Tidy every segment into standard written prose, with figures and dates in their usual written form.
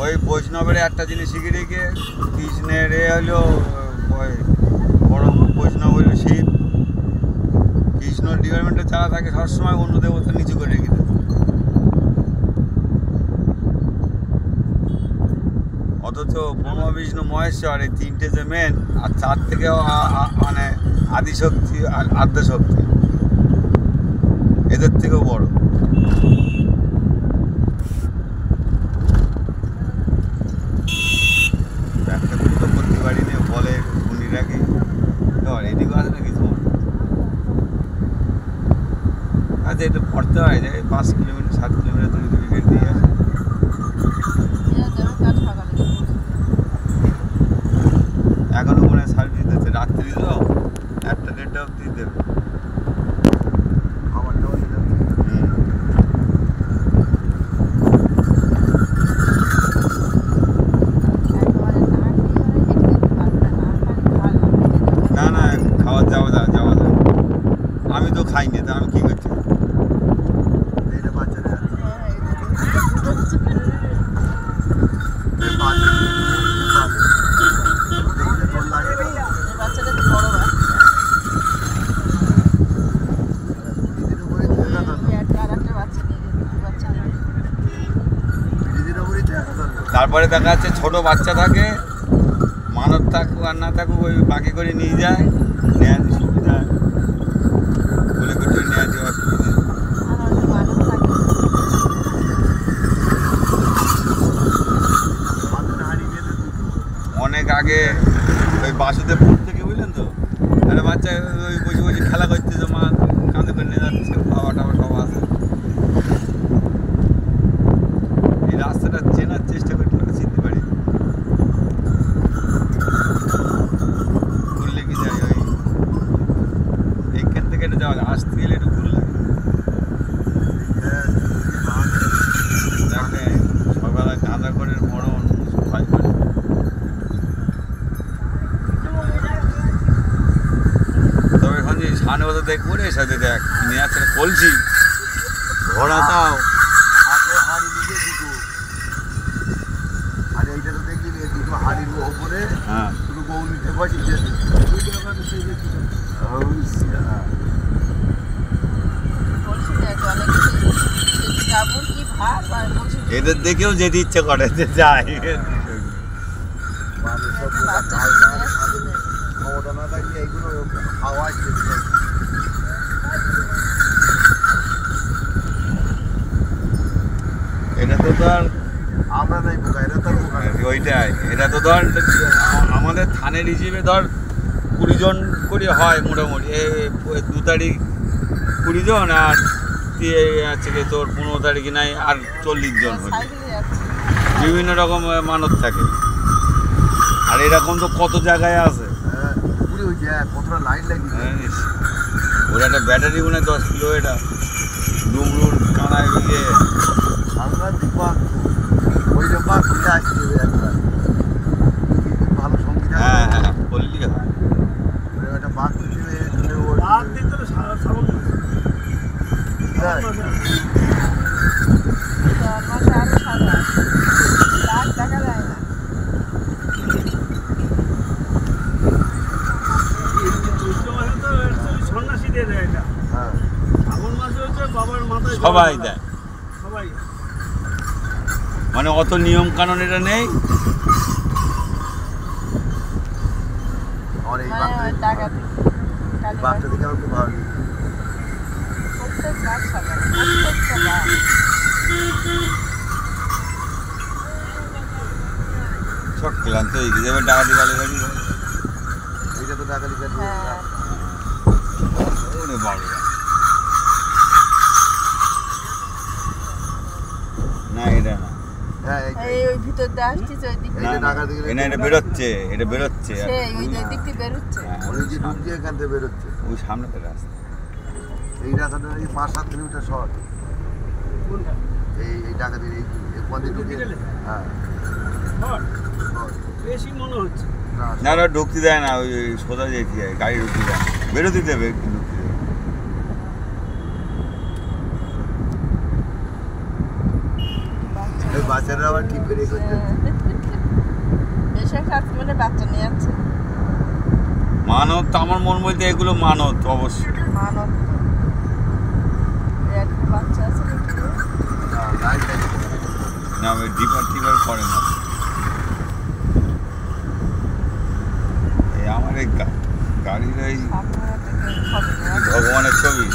ওই বৈষ্ণবের একটা জিনিস শিখে রেখে কৃষ্ণের এ হলো ওই বড় বৈষ্ণব হলো শিব। কৃষ্ণ ডিপার্টমেন্টে যারা থাকে সবসময় অন্য দেবতা নিচু করে রেখে দেয়। অথচ ব্রহ্মা বিষ্ণু মহেশ্বর এই তিনটে যে মেন, আর চার থেকেও মানে আদিশক্তি আর আদ্যশক্তি এদের থেকেও বড়। একটা দুটো করতে পারি নিয়ে বলে উনি রাখি এদিকে আছে না কিছু। আচ্ছা এটা পড়তে হয় যে 5 কিলোমিটার 7 কিলোমিটার দূরে দূরে গেট দিয়ে আসে। এখনো মনে হয় সার্ভিস দিচ্ছে, রাত্রি তো 1টা 1:30 অবধি দেবে। না না খাওয়া যাওয়া যায়। আমি তো খাইনি, তা আমি কি করছি? তারপরে দেখা যাচ্ছে ছোট বাচ্চা থাকে, মানত থাকুক আর না থাকুক ওই বাকি করে নিয়ে যায়, নেওয়া সুবিধা বলে করে নেওয়া দেওয়া সুবিধা। অনেক আগে ওই বাসুদেবপুর থেকে বুঝলেন তো, একটা বাচ্চা ওই বসে বসে খেলা করতেছে, মা কাঁধে করে নিয়ে যাচ্ছে, বাবা টাবা সব আছে। এই রাস্তাটা চেনার চেষ্টা করতে পারে, চিনতে পারি ঘুরলে কি যাই ওই এইখান থেকে যাওয়া যায়, আসতে গেলে একটু ঘুরলে সকালে গাঁদা করে মরণ সবাই করে। তবে এখন যে সামনে বছর দেখ করে সাথে দেখ নিয়ে আসছে বলছি ঘোড়া তাও হাড়ি লিখে দুটো, আর এইটা তো দেখি দুটো হাড়ির ওপরে দুটো গৌলিতে বসেছে। এদের দেখেও যেতে ইচ্ছে করে যে যাই। ক্ষমতা না থাকলে এইগুলো হাওয়া এটা তো ধর আমরা নাই বোকা, এটা তো বোকা। ওইটাই, এটা তো ধর আমাদের থানের হিসেবে ধর 20 জন করে হয় মোটামুটি। 2 তারিখ 20 জন, আর আছে কি তোর 15 তারিখে নাই আর 40 জন হল। বিভিন্ন রকম মানত থাকে, আর এরকম তো কত জায়গায় আছে। কতটা লাইন লাগে। ওর একটা ব্যাটারি মনে 10 কিলো, এটা ডুমরুর কানায় গিয়ে ভালো সঙ্গীত। হ্যাঁ হ্যাঁ বললি একটা বাঘ সবাই দেয়, মানে অত নিয়ম কানুন এটা নেই। সব ক্লান্ত হয়ে গেছে, এবার ডাকাতি গালি গাড়ি এটা তো ডাকাতি গাড়ি না, এটা না। এটা বেরোচ্ছে, এটা বেরোচ্ছে ওই সামনে রাস্তা। এই রাস্তাটা 5-7 কিলোমিটার শর্ট। এই ডাকাতির এই পথে ঢুকে বেশি মনে হচ্ছে না, না ঢুকতে দেয় না, ওই সোজা যেতে যায়, গাড়ি ঢুকতে দেয়, বেরোতে দেবে ঢুকতে দেবে। বাচ্চারা আবার ঠিক করে করতে বেশিরভাগ রাত্রি মানে বাচ্চা নিয়ে যাচ্ছে মানত তো আমার মন বলতে এগুলো মানত অবশ্যই। মানত একটা বাচ্চা আছে দেখি না ওই ডিপার টিপার করে না। এই আমার এই গাড়ির এই আপনারা থেকে হবে না ভগবানের ছবি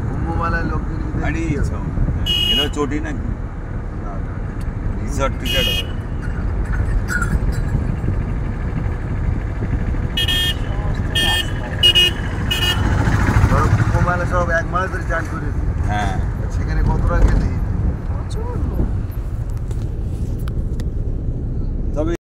কুম্ভমেলায় লোক আরে এটা চটি নাকি রিসর্ট টিকেট হবে। সমস্ত রাস্তায় কুম্ভমেলা সব এক মাস ধরে চান করে হ্যাঁ